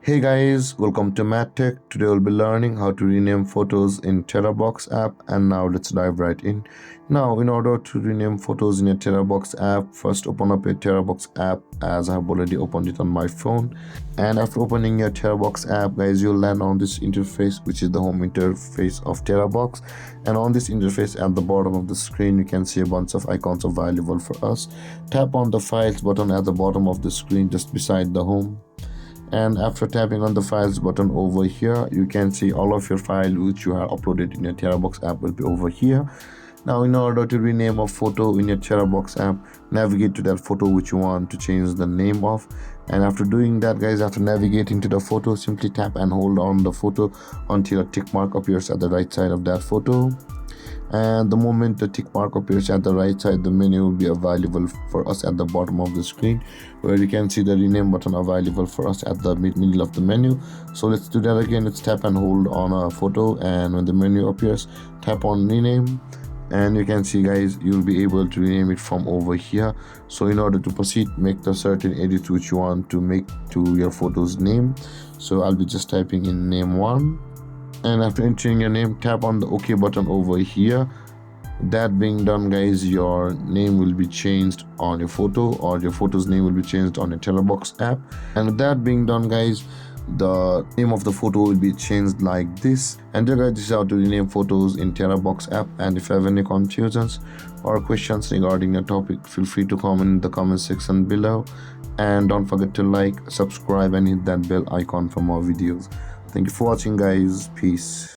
Hey guys, welcome to MathTech. Today we'll be learning how to rename photos in Terabox app, and now let's dive right in. Now, in order to rename photos in a Terabox app, first open up a Terabox app as I have already opened it on my phone. And after opening your Terabox app, guys, you'll land on this interface, which is the home interface of Terabox. And on this interface at the bottom of the screen, you can see a bunch of icons available for us. Tap on the files button at the bottom of the screen just beside the home, and after tapping on the files button over here, you can see all of your files which you have uploaded in your Terabox app will be over here. Now, in order to rename a photo in your Terabox app, navigate to that photo which you want to change the name of. And after doing that, guys, after navigating to the photo, simply tap and hold on the photo until a tick mark appears at the right side of that photo. And the moment the tick mark appears at the right side, the menu will be available for us at the bottom of the screen, where you can see the rename button available for us at the middle of the menu. So let's do that again. Let's tap and hold on a photo, and when the menu appears, tap on rename, and you can see, guys, you'll be able to rename it from over here. So in order to proceed, make the certain edits which you want to make to your photo's name. So I'll be just typing in name 1, and after entering your name, tap on the OK button over here. That being done, guys, your name will be changed on your photo, or your photo's name will be changed on your Terabox app. And with that being done, guys, the name of the photo will be changed like this. And there, guys, this is how to rename photos in Terabox app. And if you have any confusions or questions regarding the topic, feel free to comment in the comment section below. And don't forget to like, subscribe, and hit that bell icon for more videos. Thank you for watching, guys. Peace.